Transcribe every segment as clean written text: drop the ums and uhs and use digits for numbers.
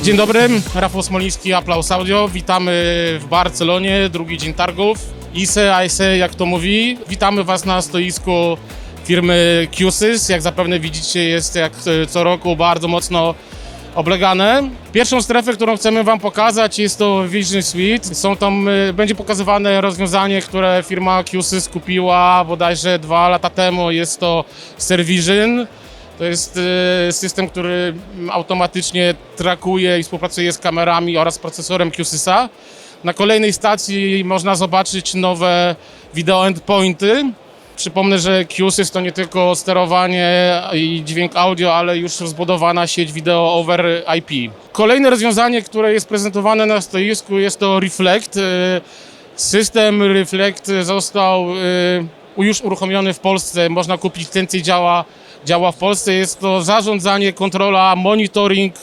Dzień dobry, Rafał Smoliński, Applaus Audio. Witamy w Barcelonie, drugi dzień targów. ISE, jak to mówi. Witamy Was na stoisku firmy QSYS. Jak zapewne widzicie, jest jak co roku bardzo mocno oblegane. Pierwszą strefę, którą chcemy Wam pokazać, jest to Vision Suite. Będzie pokazywane rozwiązanie, które firma QSYS kupiła bodajże 2 lata temu. Jest to SerVision. To jest system, który automatycznie trackuje i współpracuje z kamerami oraz procesorem QSYS-a. Na kolejnej stacji można zobaczyć nowe video endpointy. Przypomnę, że QSYS to nie tylko sterowanie i dźwięk audio, ale już zbudowana sieć wideo over IP. Kolejne rozwiązanie, które jest prezentowane na stoisku, jest to Reflect. System Reflect został już uruchomiony w Polsce. Można kupić licencję, działa w Polsce. Jest to zarządzanie, kontrola, monitoring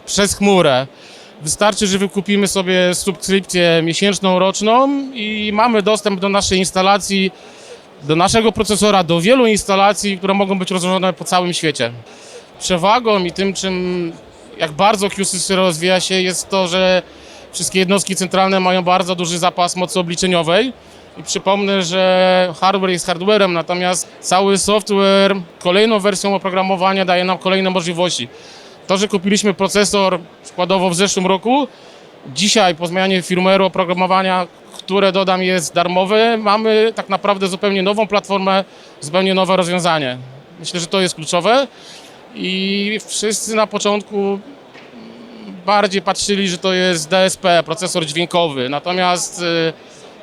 przez chmurę. Wystarczy, że wykupimy sobie subskrypcję miesięczną, roczną i mamy dostęp do naszej instalacji, do naszego procesora, do wielu instalacji, które mogą być rozłożone po całym świecie. Przewagą i tym, jak bardzo QSYS rozwija się, jest to, że wszystkie jednostki centralne mają bardzo duży zapas mocy obliczeniowej. I przypomnę, że hardware jest hardwarem, natomiast cały software, kolejną wersją oprogramowania daje nam kolejne możliwości. To, że kupiliśmy procesor przykładowo w zeszłym roku, dzisiaj po zmianie firmware'u oprogramowania, które dodam jest darmowe, mamy tak naprawdę zupełnie nową platformę, zupełnie nowe rozwiązanie. Myślę, że to jest kluczowe i wszyscy na początku bardziej patrzyli, że to jest DSP, procesor dźwiękowy, natomiast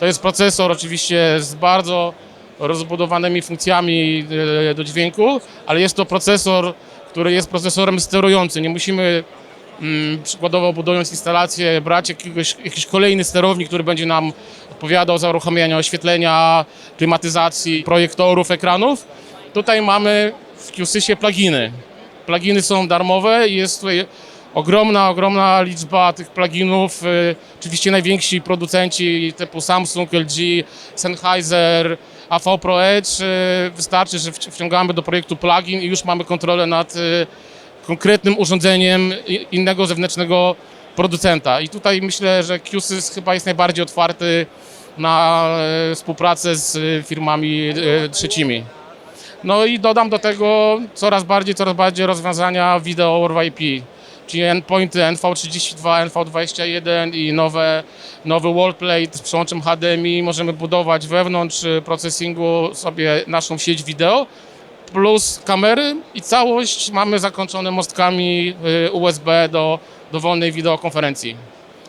to jest procesor oczywiście z bardzo rozbudowanymi funkcjami do dźwięku, ale jest to procesor, który jest procesorem sterującym. Nie musimy przykładowo budując instalację brać jakiś kolejny sterownik, który będzie nam odpowiadał za uruchamianie oświetlenia, klimatyzacji, projektorów, ekranów. Tutaj mamy w QSYSie pluginy. Pluginy są darmowe i jest tutaj ogromna liczba tych pluginów. Oczywiście najwięksi producenci typu Samsung, LG, Sennheiser, AV Pro Edge. Wystarczy, że wciągamy do projektu plugin i już mamy kontrolę nad konkretnym urządzeniem innego zewnętrznego producenta. I tutaj myślę, że QSYS chyba jest najbardziej otwarty na współpracę z firmami trzecimi. No i dodam do tego coraz bardziej rozwiązania wideo over IP, czyli endpointy NV32, NV21 i nowy wallplate z przełączem HDMI. Możemy budować wewnątrz procesingu sobie naszą sieć wideo plus kamery i całość mamy zakończone mostkami USB do dowolnej wideokonferencji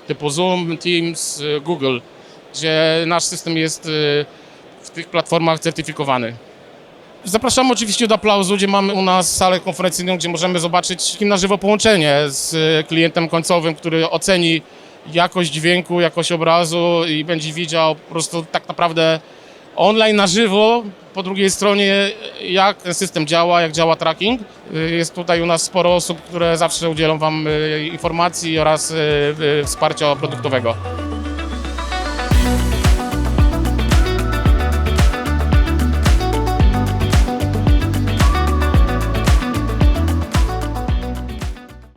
typu Zoom, Teams, Google, gdzie nasz system jest w tych platformach certyfikowany. Zapraszamy oczywiście do Applausu, gdzie mamy u nas salę konferencyjną, gdzie możemy zobaczyć na żywo połączenie z klientem końcowym, który oceni jakość dźwięku, jakość obrazu i będzie widział po prostu tak naprawdę online na żywo, po drugiej stronie jak ten system działa, jak działa tracking. Jest tutaj u nas sporo osób, które zawsze udzielą Wam informacji oraz wsparcia produktowego.